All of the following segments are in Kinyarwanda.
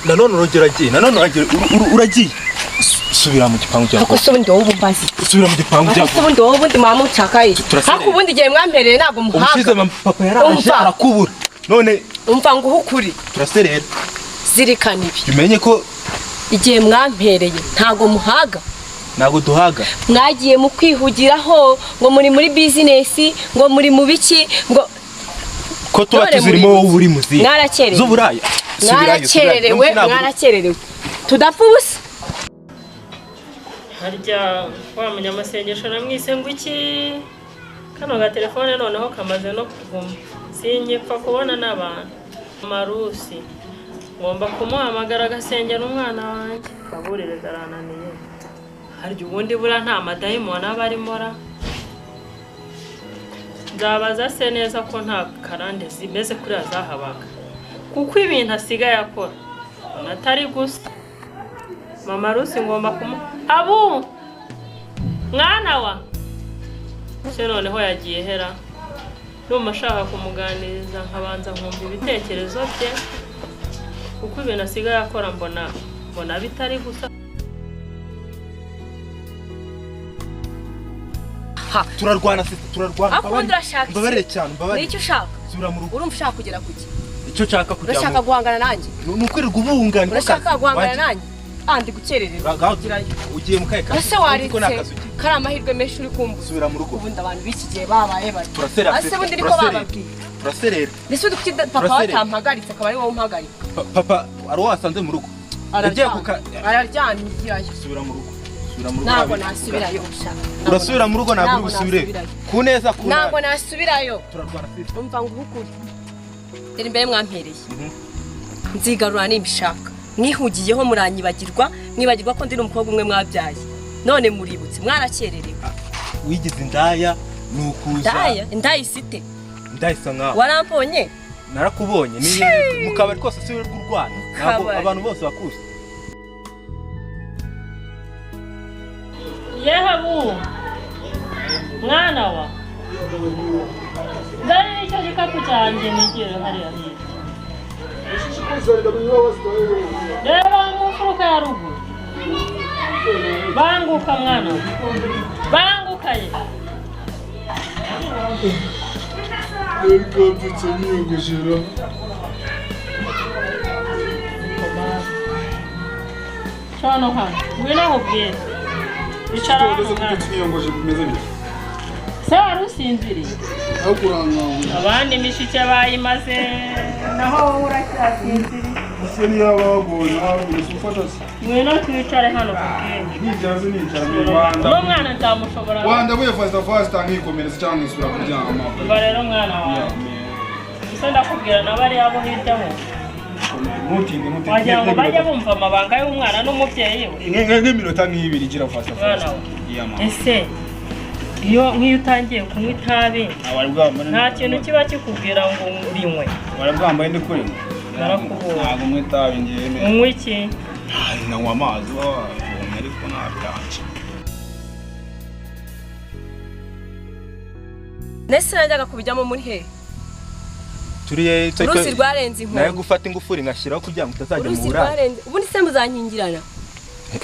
nanone uragiye subira mu gipangu cyawe ako se ubundi wowe ubumbazi subira mu gipangu cyawe ako ubundi wowe ubundi mama ucakaye ako ubundi gihe mwampereye ntago muhaga ubushize papa yaraje arakubura none umva ngo uhukuri turaserera zirikana ibi bimenye ko igihe mwampereye ntago muhaga nago duhaga mwagiye mu kwihugiraho ngo muri business ngo muri mu biki ngo ko tuba tuzirimo wowe uri muzi z'uburaya mwarakererewe tudapfa ubusa harya wamenya amasengesho namwise ngo iki kano ga telefone noneho kamaze no kuguma sinyipfa kubona n'abantu Marusi ngomba kumuhamagara agasengera umwana wanjye kaburire garananiye harya ubundi bura nta madayimoni aba arimo ra nzabaza se neza ko nta karande zimeze kuri azahabaga kuko ibintu asigaye akora atari gusa Mama Rusi ngomba abu mwana wa se noneho yagiye hera numva ashaka kumuganiriza nkabanza nkumva ibitekerezo bye kuko ibintu asigaye akora mbona bitari gusa turarwana mbabarire cyane mbabarire icyo ushaka zura mu rugo urumva ushaka kugera kuki icyo ushaka kujya urashaka guhangana nanjye nukwirirwa ubungana urashaka guhangana nanjye andi gukererera ugiye mu kaye ase waritse kari amahirwe menshi uri kumva subira mu rugo ubundi abantu b'iki gihe babaye bati ase bundi niko bababwiye turaserera mbese udufite papa watampagaritse akaba ari wowe umpagarika papa ari wasanze mu rugo araryamye subira mu rugo ntabwo nasubirayo ushaka urasubira mu rugo ntabwo ubusubire ku neza ku ntabwo nasubirayo turarwana sisi umva ngo ukuri iri imbere mwampereye nzigarura nimbishaka mwihugiyeho mwibagirwa ko ndi n'umukobwa umwe mwabyaye none muributse mwarakererewe wigize indaya nukuza indaya isite ndayisa nkawe waramponye narakubonye mu kabari kose si we rw'urwana ntabwo abantu bose bakuzi yehabu mwana wa ndari nicyo gikapu cyanjye nigere hariya hirya reba mu mfuruka ya ruguru banguka mwana banguka ye Shano hano ngwino nkubwire icara hano se wari usinziriye abandi imishike bayimaze naho wowe uracyasinziriye ese niyo abagoye ntabwo ufata se ngwino twicare hano n'umwana nzamushobora wanda buye fasta nkikomereza cyangwa isura kuryama ba rero mwana wawe ese ndakubwira nabari abo hirya ho wagira ngo bajye bumva amabanga y'umwana n'umubyeyi we nk'iminota nk'ibiri gira fasta ese nk'iyo utangiye kunywa itabi nta kintu kiba kikubwira ngo urinywe warabwambaye ndi kuri narakubonye ntabwo unywa itabi ngewe unywa iki nanywa amazi ariko ntabyanje nese najyaga kubijyamo muri he turiye uruzi rwarenze inkombe naye gufata ingufuri ngashyiraho kugira ngo utazajya mu burare ubundi se muzankingirana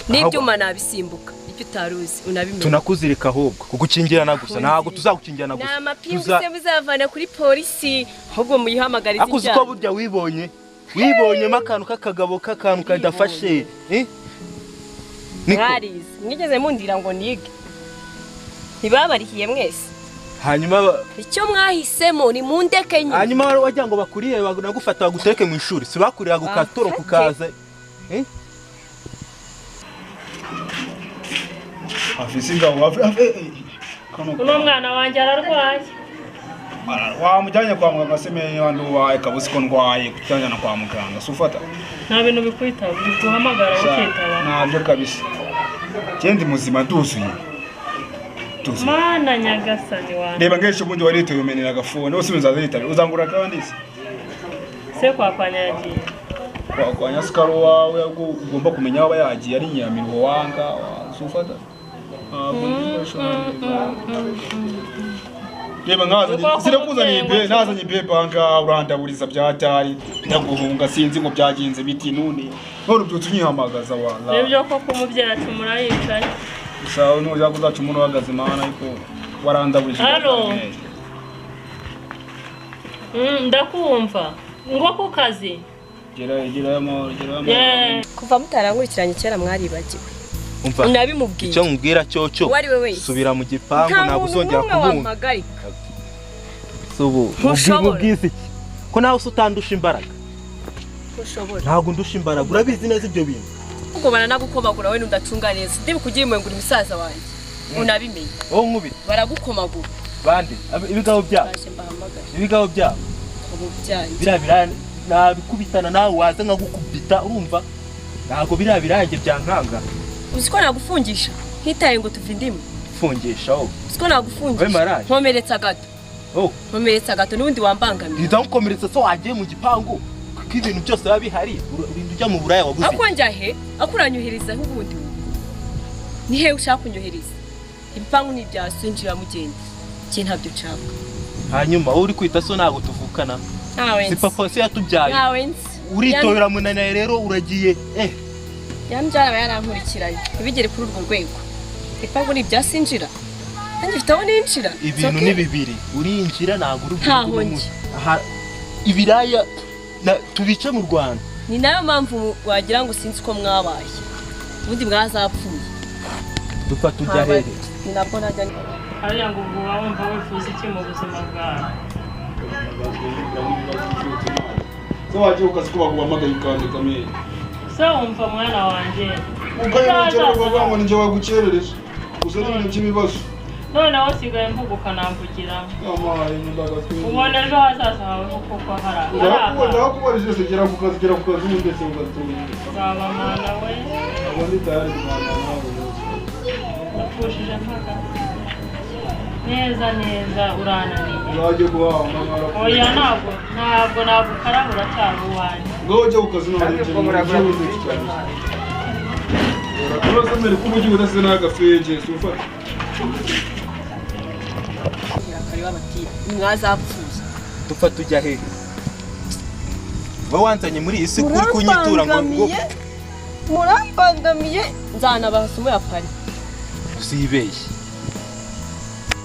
n'ibyuma nabisimbuka icyo utaruzi unabimenya tunakuzirika ahubwo kugukingirana gusa ntabwo tuzagukingirana gusa na mapingu se muzavana kuri polisi ahubwo muyihamagariza akuzi ko burya wibonyemo akantu k'akagabo k'akantu kadafashe mwarize mwigeze mundira ngo nige ntibabarihiye mwese hanyuma icyo mwahisemo ni mundeke nyine hanyuma wagira ngo bakuriye bagufata bagutereke mu ishuri si bakurira gukatoro kukaza afisiga uno mwana wanjye ararwaye wamujyanye kwa muganga semeye wanduwaye kabuzi ko ndwaye kujyana kwa muganga sufata nta bintu bikwita biguhamagara ukitaba ntabyo kabisa kendi muzima duzuye mana nyagasani wanjye reba ngesho bundi waritoye umenera agafone wose uzaza yitabe uzangura kandi se kwakwanya yagiye kwakwanya sikaro wawe ugomba kumenya aho yagiye ari nyamirwa wanga sufata reba nkazanye sirakuzaniye be nazanye be banga urandaburiza byatari ndaguhunga sinzi ngo byagenze biti none ubyutse unyihamagaza wala nibyo koko umubyeyi acumura yicaye gusa nujya kuzacumura uhagaze mana ariko warandaburije ndakumva ngo ku kazi geramo kuva mutarangurikiranye kera mwaribagiwe umva nabimubwiye icyo mubwira cyoco wari we wese subira mu gipangu nagusongera kubunga subu ubwize iki ko nawe utandusha imbaraga ushobora ntago ndusha imbaraga urabizi neza ibyo bintu ubwo baranagukomagura we ndacunga neza ndibi kugira imwe ngura imisaza wanjye unabimenye wowe nkubita baragukomagura bande ibigabo byabo ibigabo byabo birabira nabikubitana nawe waza nkagukubita urumva ntago birabirange byankanga uziko nagufungisha hitaye ngo tuve indimu fungisha wowe uziko nagufungisha nkomeretsa gato nkomeretsa gato n'ubundi wambangamiye ndamukomeretsa so wagiye mu gipangu kuko ibintu byose biba bihari urinda ujya mu buraya waguze ako njya he akuranyuhiriza nk'ubundi ni he ushaka kunyohereza ibipangu ni ibya sinjira mugende cye ntabyo nshaka hanyuma wowe uri kwita so ntago tuvukana si papa se yatubyaye uritorera munanaye rero uragiye yambyara aba yarankurikiranye ntibigere kuri urwo rwego ibipangu ni ibya sinjira nanjye mfite aho ninjira ibintu ni bibiri urinjira ntago uri ntahonge ibiraya tubice mu Rwanda ni nayo mpamvu wagira ngo sinzi ko mwabaye ubundi mwazapfuye dupfa tujya hehe ni nabwo najya hariya ngo ubu wumva wifuza iki mu buzima bwawe so wagiye ukazi ko baguhamagaye ukandika mail so wumva mwana wanjye ubwo ngo ninjye wagukerereje gusa n'ibintu by'ibibazo noneho usigaye mvuguka namvugiramo ubona ejo hazaza hawe kuko hari ndakubarije se gera ku kazi ubu ndetse ugatunga uzaba mwana we ubundi tayari kumwana nawe napfushije mpaka neza urananiye uzajye guhaha oya ntabwo nagukaraba uracyari uwanjye ngo ujye ku kazi none urasemere ko umujyi udasize n'agafege si ufata mwazapfuye dupfa tujya hehe wowe wanzanye muri iyi si kuri kunyitura ngo murambangamiye nzanabaha somo ya pari usibeshye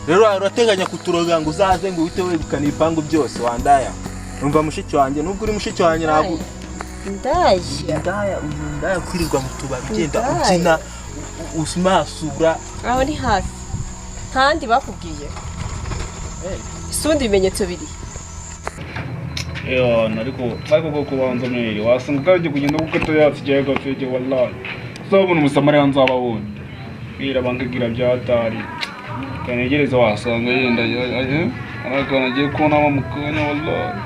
rero urateganya kuturoga ngo uzaze ngo uhite wegukana ibipangu byose wandaya numva mushiki wanjye nubwo uri mushiki wanjye ntabwo ndaya kwirirwa mu tubari ugenda ubyina usumasura aho ni hafi ntandi bakubwiye isundi ibimenyetso biri ariko ko kubanza mail wasanga ukaje kugenda gukata yatsigeye gafege wallahi uzabona umusamariya nzaba wundi bira bangagira byatari kanegereza wasanga yenda arakana agiye kubona bamukanya wallahi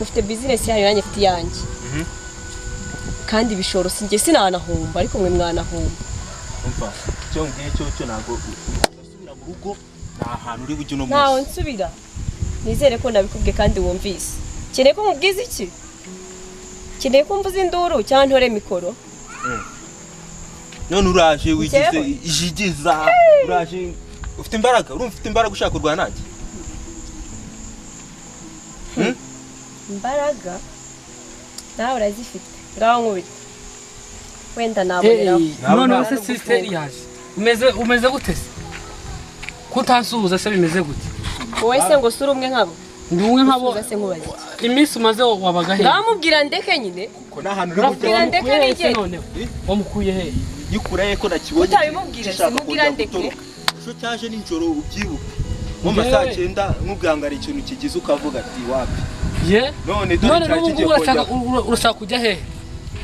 ufite business yayo yanjye mfite yanjye kandi bishoro sinjye sinanahomba ariko mwe mwanahomba umva cyo ngiye cyo nago usubira mu rugo nta hantu uri bujye no munsi ntaho nsubira nizere ko nabikubwiye kandi wumvise keneye ko mubwiza iki keneye ko mvuze induru cyangwa ntore mikoro none uraje wigize ijigiza uraje ufite imbaraga urumva ufite imbaraga ushaka kurwana nanjye imbaraga nawe urazifite ngaho nkubita wenda naboneraho none se sister yaje umeze gute se kutansuhuza se bimeze gute wowe se ngo sura umwe nkabo ndi umwe nkabo se nkubaze iminsi umaze wabaga he ngamubwira ndeke nyine ko nahantu uri mubwira ndeke nige wamukuye he yikuraye ko nakibonye utabimubwira se mubwira ndeke cyo cyaje ninjoro ubyibuka mu masaha 9 nkubwanga ari ikintu kigize ukavuga ati wapi none urashaka kujya he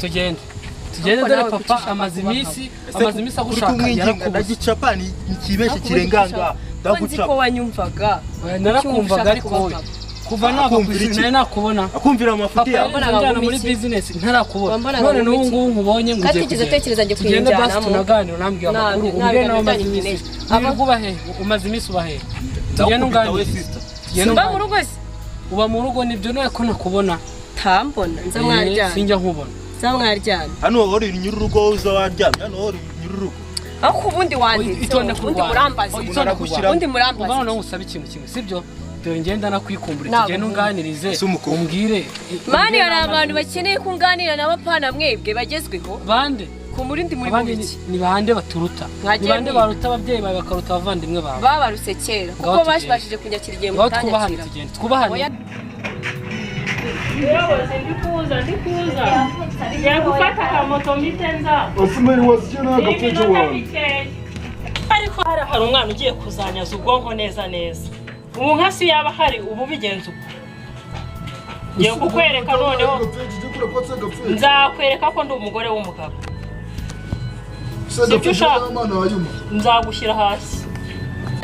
tugende dore papa amaze iminsi agushaka yarakubuza ni kibeshe kirenganga ndaguca ko wanyumvaga narakumvaga ariko kuva nakukwishina nakubona akumvira amafuti yawe muri business ntarakubona none n'ubu ngubu nkubonye ngo ugiye tekereza njye kwinjana mu naganiro nambwiye amakuru ubwe nawe amaze iminsi abaguba he umaze iminsi ubahe tugende unganire mba mu rugo se uba mu rugo nibyo nawe ko nakubona utambona nza mwaryana sinjya nkubona nza mwaryana hano wari nyururugo uza waryamye hano wari nyururugo aho ubundi wanditse itonde ubundi murambaza ubundi murambaza ubana no usaba ikintu kimwe sibyo dore ngenda nakwikumbura tugende unganirize umbwire mani hari abantu bakeneye kunganira n'abapana mwebwe bagezweho bande ku murindi muri bubiki ni bande baturuta ni bande baruta ababyeyi bawe bakaruta abavandimwe bawe babaruse kera kuko bashibashije kunyakira igihe mutanyakira twubahane ndikuza ngiye gufata akamoto mpite nza Osimiri wasiye n'agapfeke wawe ariko hari umwana ugiye kuzanyaza ubwonko neza neza ubu nka si yaba hari ubu bigenze uko ngiye kukwereka noneho nzakwereka ko ndi umugore w'umugabo sibyo ushaka nzagushyira hasi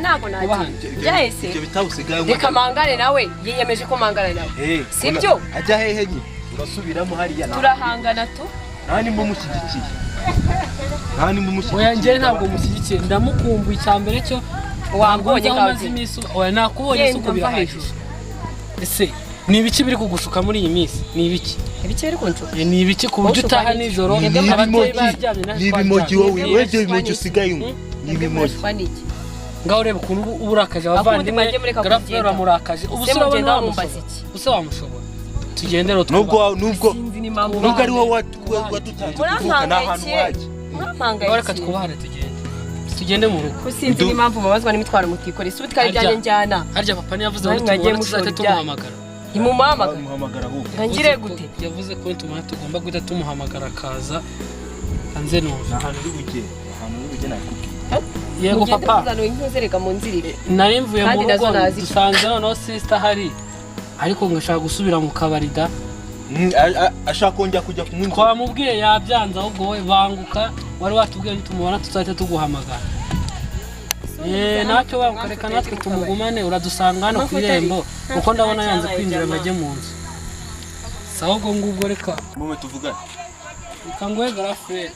ntabwo nagiye byahise reka mangane nawe yiyemeje ko mangane nawe sibyo ajya hehe nyine urasubiramo hariya turahangana tu nta nimba umushyigikiye nta nimba umushyigikiye oya njye ntabwo mushyigikiye ndamukumbuye icyambere cyo wambonye kazi oya nakubonye suko birahagije ese ni ibiki biri kugushuka muri iyi minsi ni ibiki ibiki biri kunshuka ni ibiki ku buryo utaha nijoro ababyeyi baryamye ni ibimogi wowe webye ibimogi usigaye umwe ni ibimogi ngaho reba ukuntu uba urakaje abavandimwe garafure uramurakaje ubu se wamushobora tugende rero nubwo ari wowe wadutanze kuvuka n'ahantu wajya reka twubahane tugende mu rugo kusinzi n'impamvu mubazwa n'imitwaro mutikora isi bitwara ibyanjye njyana harya papa niyavuze ngo tubone tuzahita tumuhamagara ntimuhamagara ntangire gute yavuze ko tugomba guhita tumuhamagara akaza hanze numva ahantu uri bugere nakubwiye yego papa nkuzereka mu nzirire nari mvuye mu rugo dusanze noneho sister hari ariko ngashaka gusubira mu kabarida ashaka kongera kujya kumwinjira twamubwiye yabyanze ahubwo we banguka wari watubwiye nitumubona tuzahita tuguhamagara ntacyo wakareka natwe tumugumane uradusanga hano ku irembo kuko ndabona yanze kwinjira ngo ajye mu nzu si ahubwo ngubwo reka mume tuvugane reka nguhe garafure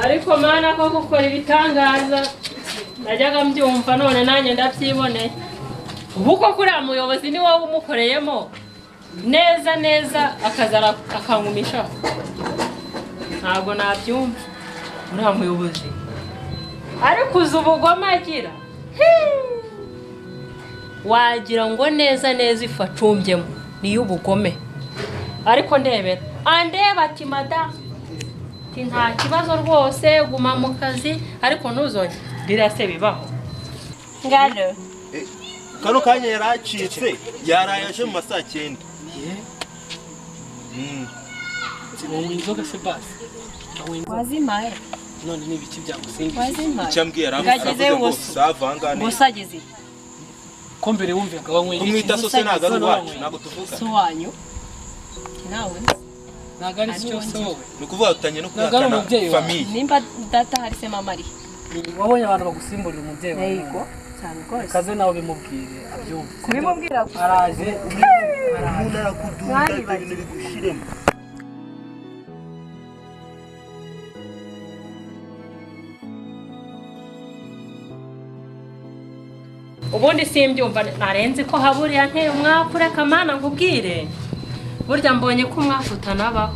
ariko mana ko gukora ibitangaza najyaga mbyumva none nanjye ndabyiboneye ubu ko kuriya muyobozi ni wowe umukoreyemo neza neza akaza akangumisha ntabwo nabyumva uriya muyobozi ariko uzi ubugome agira wagira ngo neza neza ifu acumbyemo niyo ubugome ariko ndebera andeba ati madamu nta kibazo rwose guma mu kazi ariko ntuzongere birase bibaho ngalo kano kanya yaracitse yarayaje mu masaa 9 wowe inzoga se basi wazimaye none ni ibiki byagusingiye wazimaye icyambwiye yaravuze ngo savangane gusageze ko mbere wumvaga wanyweye umwita sose nagaru wacu nago tuvuga so wanyu nawe nagari cyose wowe nukuvuga utanye no kuyakana famille nimba data hari se mama ari wabonye abantu bagusimburira umubyeyi wawe yego cyane rwose kaze nawe bimubwire abyumva kubimubwira araje umuntu arakudunda ibintu bigushiremo ubundi simbyumva narenze ko haburiya nteye umwaku reka mana nkubwire burya mbonye ko umwaku utanabaho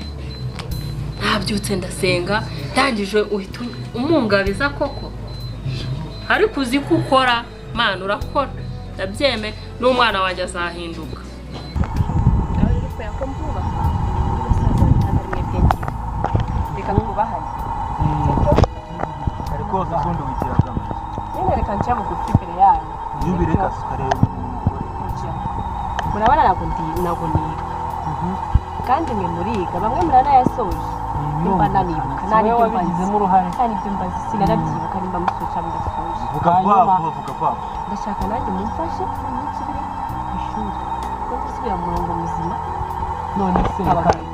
ntabyutse ndasenga ndangije uhita umungabiza koko ariko uzi ko ukora mana urakora ndabyemeye n'umwana wanjye azahinduka reka twubahane ariko uzundi wigiraga nyine reka nca bugufi imbere yayo yubireka sukareba murabona ntabwo niga kandi mwe muriga bamwe muranayasoje nimba nanibuka nawe wabigizemo uruhare kandi ibyo mbazi sinanabyibuka nimba musoca mudasoje vuga vuba ndashaka nanjye mumfashe n'ikibiri ku ishuri no gusubira mu murongo muzima none se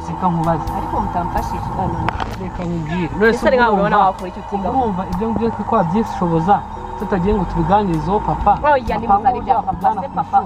reka nkubaze ariko mutamfashije reka nkubwire ese reka urabona wakora icyo utiga urumva ibyo ngibyo ko wabyishoboza tutagiye ngo tubiganirizeho papa oya nimuzana ibya papa se papa